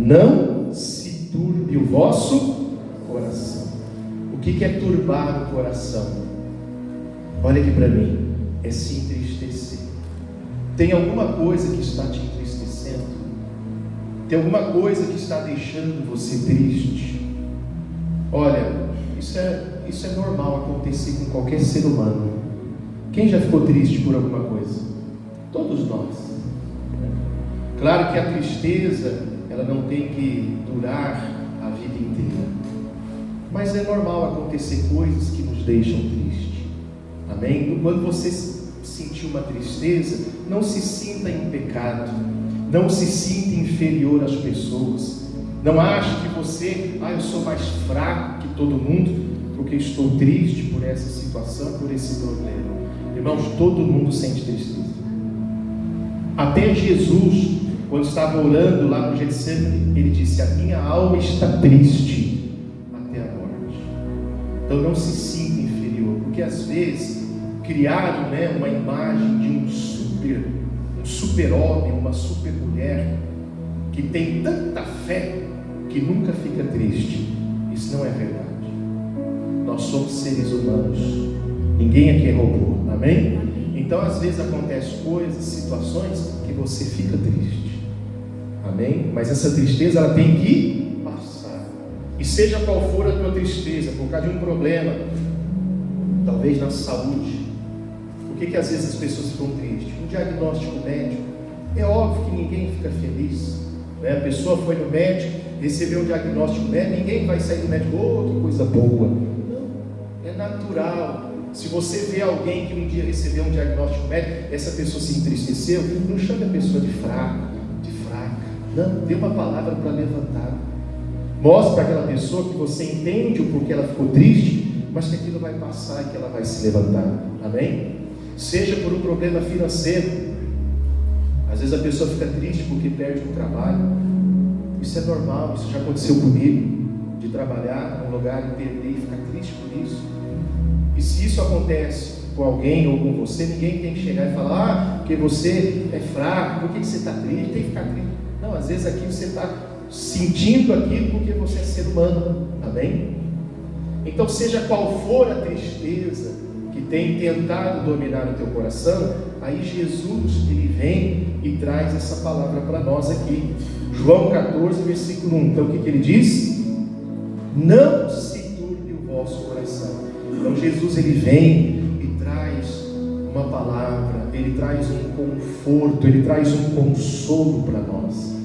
não se turbe o vosso coração. O que é turbar o coração? Olha aqui para mim, é se entristecer. Tem alguma coisa que está te entristecendo? Tem alguma coisa que está deixando você triste? Olha, isso é normal acontecer com qualquer ser humano. Quem já ficou triste por alguma coisa? Todos nós. Claro que a tristeza, ela não tem que durar a vida inteira, mas é normal acontecer coisas que nos deixam tristes. Amém? Quando você sentir uma tristeza, não se sinta em pecado, não se sinta inferior às pessoas, não ache que você, eu sou mais fraco que todo mundo, porque estou triste por essa situação, por esse problema. Irmãos, todo mundo sente tristeza. Até Jesus, quando estava orando lá no Getsemane, ele disse: a minha alma está triste até a morte. Então não se sinta inferior, porque às vezes criaram uma imagem de um super-homem, uma super-mulher que tem tanta fé que nunca fica triste. Isso não é verdade. Nós somos seres humanos, ninguém aqui é robô, amém? Então às vezes acontecem coisas, situações que você fica triste, amém? Mas essa tristeza ela tem que passar, e seja qual for a tua tristeza, por causa de um problema, talvez na saúde. Por que às vezes as pessoas ficam tristes? Um diagnóstico médico, é óbvio que ninguém fica feliz, né? A pessoa foi no médico, recebeu um diagnóstico médico, ninguém vai sair do médico, que coisa boa. Não, é natural. Se você vê alguém que um dia recebeu um diagnóstico médico, essa pessoa se entristeceu, não chame a pessoa de fraca, não, dê uma palavra para levantar. Mostre para aquela pessoa que você entende o porquê ela ficou triste, mas que aquilo vai passar e que ela vai se levantar, amém? Seja por um problema financeiro, às vezes a pessoa fica triste porque perde um trabalho. Isso é normal, isso já aconteceu comigo, de trabalhar num lugar e perder e ficar triste por isso. E se isso acontece com alguém ou com você, ninguém tem que chegar e falar: porque você é fraco, por que você está triste? Tem que ficar triste. Não, às vezes aqui você está sentindo aquilo porque você é ser humano, amém? Então seja qual for a tristeza que tem tentado dominar o teu coração, aí Jesus, ele vem e traz essa palavra para nós aqui. João 14, versículo 1. Então o que ele diz? Não se turbe o vosso coração. Então Jesus, ele vem e traz uma palavra, ele traz um conforto, ele traz um consolo para nós.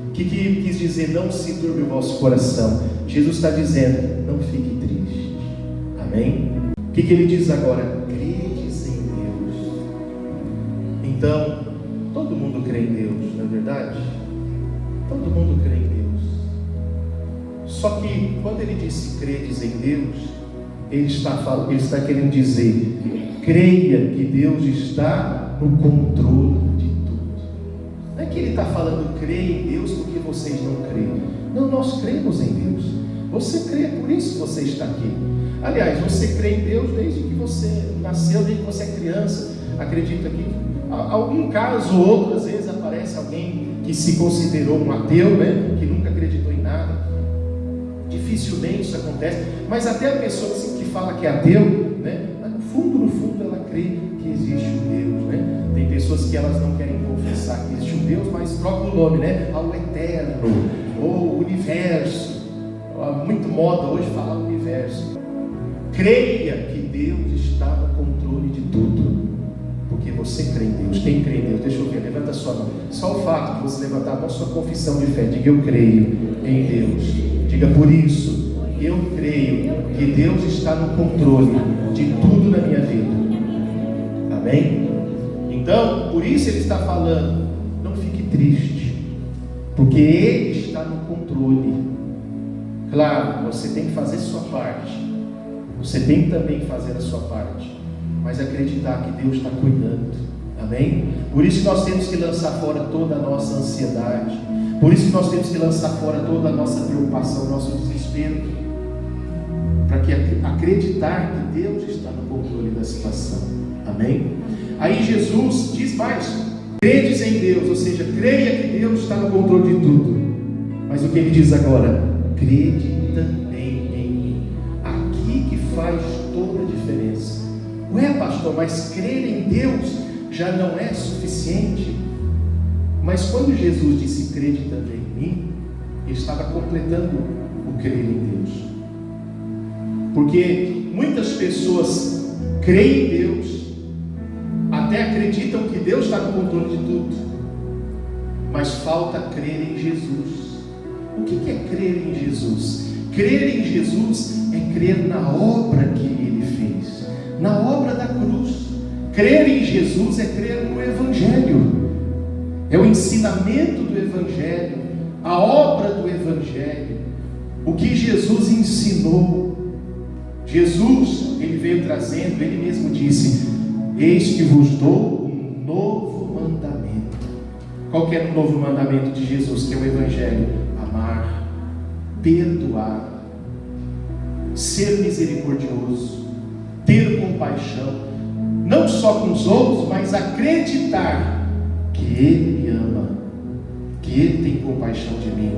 O que ele quis dizer? Não se turbe o vosso coração. Jesus está dizendo: não fique triste, amém? O que ele diz agora? Credes em Deus. Então, todo mundo crê em Deus, não é verdade? Todo mundo crê em Deus. Só que quando ele disse credes em Deus, ele está querendo dizer: creia que Deus está no controle de tudo. Não é que ele está falando creia em Deus porque vocês não creem. Não, nós cremos em Deus. Você crê, por isso você está aqui. Aliás, você crê em Deus desde que você nasceu, desde que você é criança. Acredita que algum caso ou outro, às vezes aparece alguém que se considerou um ateu, que nunca acreditou em nada. Dificilmente isso acontece, mas até a pessoa que fala que é ateu, mas no fundo ela crê que existe um Deus, Tem pessoas que elas não querem confessar que existe um Deus, mas trocam o nome, ao eterno, ou universo. Muito moda hoje falar universo. Creia que Deus está no controle de tudo, porque você crê em Deus. Quem crê em Deus? Deixa eu ver, levanta a sua mão. Só o fato de você levantar a mão, sua confissão de fé, diga: eu creio em Deus. Diga: por isso, eu creio que Deus está no controle de tudo na minha vida. Amém? Então, por isso ele está falando: não fique triste, porque Ele está no controle. Claro, você tem que fazer a sua parte. Você tem que também fazer a sua parte, mas acreditar que Deus está cuidando. Amém? Por isso nós temos que lançar fora toda a nossa ansiedade. Por isso que nós temos que lançar fora toda a nossa preocupação, nosso desespero, para que acreditar que Deus está no controle da situação. Amém? Aí Jesus diz mais: credes em Deus, ou seja, creia que Deus está no controle de tudo. Mas o que ele diz agora? Crede também em mim. Aqui que faz toda a diferença. Ué, pastor, mas crer em Deus já não é suficiente? Mas quando Jesus disse crede também em mim, ele estava completando o crer em Deus. Porque muitas pessoas creem em Deus, até acreditam que Deus está no controle de tudo, mas falta crer em Jesus. O que é crer em Jesus? Crer em Jesus é crer na obra que Ele fez, na obra da cruz. Crer em Jesus é crer no Evangelho, é o ensinamento do Evangelho, a obra do Evangelho, o que Jesus ensinou. Jesus, Ele veio trazendo, Ele mesmo disse: eis que vos dou um novo mandamento. Qual que é o novo mandamento de Jesus, que é o Evangelho? Amar, perdoar, ser misericordioso, ter compaixão, não só com os outros, mas acreditar que Ele me ama, que Ele tem compaixão de mim.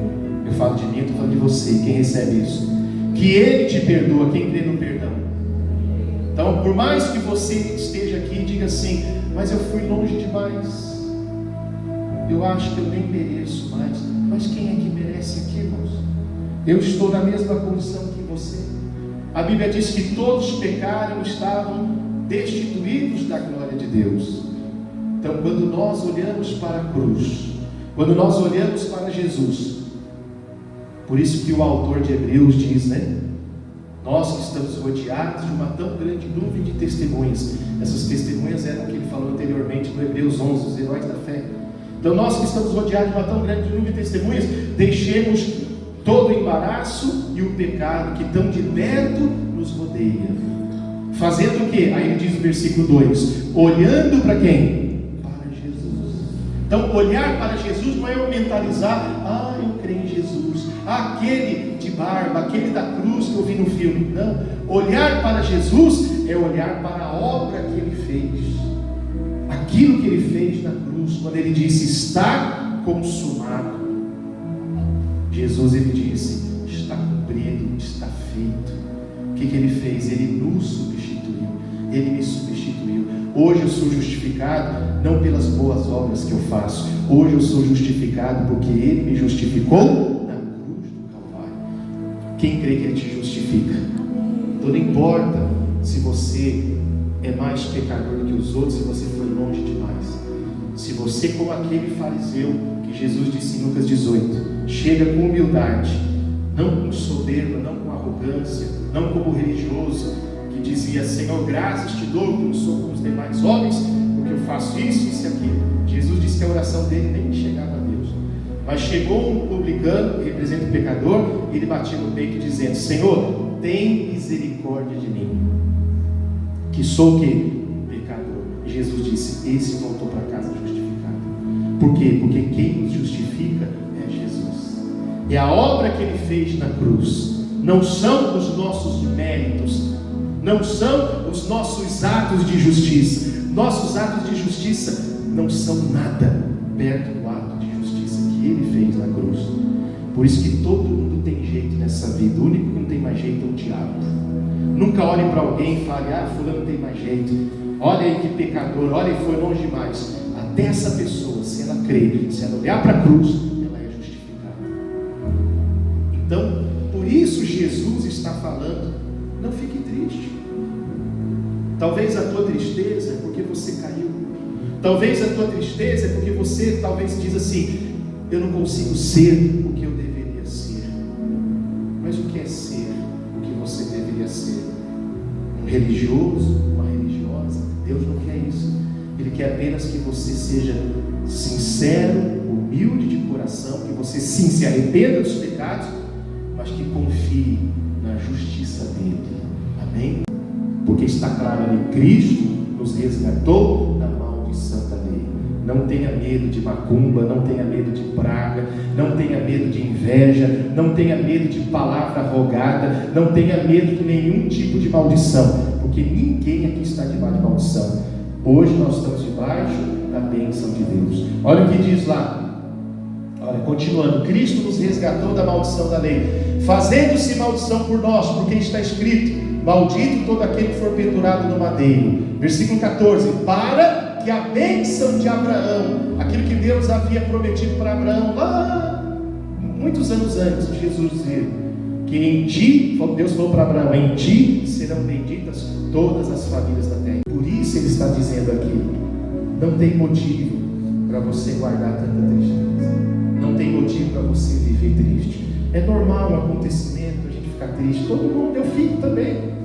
Eu falo de mim, eu estou falando de você, quem recebe isso, que Ele te perdoa, quem crê no perdão. Então, por mais que você esteja aqui e diga assim: mas eu fui longe demais, eu acho que eu nem mereço mais. Mas quem é que merece aqui, irmãos? Eu estou na mesma condição que você. A Bíblia diz que todos pecaram, estavam destituídos da glória de Deus. Então, quando nós olhamos para a cruz, quando nós olhamos para Jesus, por isso que o autor de Hebreus diz, né? Nós que estamos rodeados de uma tão grande nuvem de testemunhas. Essas testemunhas eram o que ele falou anteriormente no Hebreus 11, os heróis da fé. Então nós que estamos rodeados de uma tão grande nuvem de testemunhas, deixemos todo o embaraço e o pecado que tão de perto nos rodeia. Fazendo o quê? Aí ele diz no versículo 2: olhando para quem? Para Jesus. Então olhar para Jesus não é eu mentalizar: eu creio em Jesus, aquele de barba, aquele da cruz que eu vi no filme. Não, olhar para Jesus é olhar para a obra que Ele fez, aquilo que Ele fez na cruz, quando Ele disse: está consumado. Jesus, Ele disse: está cumprido, está feito. O que Ele fez? Ele nos substituiu, Ele me substituiu. Hoje eu sou justificado não pelas boas obras que eu faço, hoje eu sou justificado porque Ele me justificou na cruz do Calvário. Quem crê que Ele te justifica? Então não importa se você é mais pecador do que os outros, se você foi longe demais, se você, como aquele fariseu que Jesus disse em Lucas 18, chega com humildade, não com soberba, não com arrogância, não como religioso que dizia: Senhor, graças te dou, porque eu sou como os demais homens, porque eu faço isso, isso e aquilo. Jesus disse que a oração dele nem chegava a Deus, mas chegou um publicano que representa o pecador, e ele batia no peito dizendo: Senhor, tem misericórdia de mim, que sou o quê? Pecador. E Jesus disse: esse voltou para casa justificado. Por quê? Porque quem nos justifica é Jesus, é a obra que Ele fez na cruz. Não são os nossos méritos, não são os nossos atos de justiça. Nossos atos de justiça não são nada perto do ato de justiça que Ele fez na cruz. Por isso que todo mundo tem jeito nessa vida, o único que não tem mais jeito é o diabo. Nunca olhe para alguém e fale: fulano tem mais jeito, olha aí que pecador, olha aí, foi longe demais. Até essa pessoa, se ela crer, se ela olhar para a cruz, ela é justificada. Então, por isso Jesus está falando: não fique triste. Talvez a tua tristeza é porque você caiu, talvez a tua tristeza é porque você talvez diz assim: eu não consigo ser o que eu deveria ser. Mas o que é ser o que você deveria ser? Um religioso, uma religiosa? Deus não quer isso. Ele quer apenas que você seja sincero, humilde de coração, que você sim se arrependa dos pecados, mas que confie na justiça dele. Amém? Porque está claro ali: Cristo nos resgatou da maldição da lei. Não tenha medo de macumba, não tenha medo de praga, não tenha medo de inveja, não tenha medo de palavra rogada, não tenha medo de nenhum tipo de maldição, porque ninguém aqui está debaixo de maldição. Hoje nós estamos debaixo da bênção de Deus. Olha o que diz lá, Olha, continuando, Cristo nos resgatou da maldição da lei, fazendo-se maldição por nós, porque está escrito: maldito todo aquele que for pendurado no madeiro. Versículo 14: para que a bênção de Abraão, aquilo que Deus havia prometido para Abraão lá muitos anos antes de Jesus dizer que em ti, Deus falou para Abraão, em ti serão benditas todas as famílias da terra. Por isso ele está dizendo aqui: não tem motivo para você guardar tanta tristeza, não tem motivo para você viver triste. É normal um acontecimento a gente ficar triste, todo mundo, eu fico também.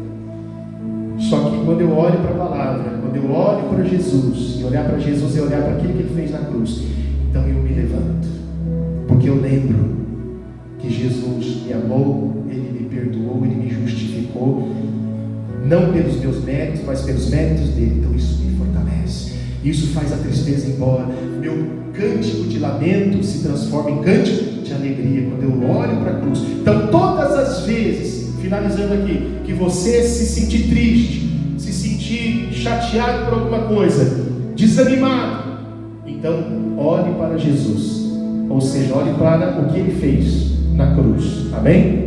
Só que quando eu olho para a palavra, quando eu olho para Jesus, e olhar para Jesus e olhar para aquilo que ele fez na cruz, então eu me levanto, porque eu lembro que Jesus me amou, ele me perdoou, ele me justificou, não pelos meus méritos, mas pelos méritos dele. Então isso me fortalece, isso faz a tristeza ir embora. Meu cântico de lamento se transforma em cântico de alegria quando eu olho para a cruz. Então todas as vezes, finalizando aqui, que você se sentir triste, se sentir chateado por alguma coisa, desanimado, então olhe para Jesus, ou seja, olhe para o que ele fez na cruz. Amém?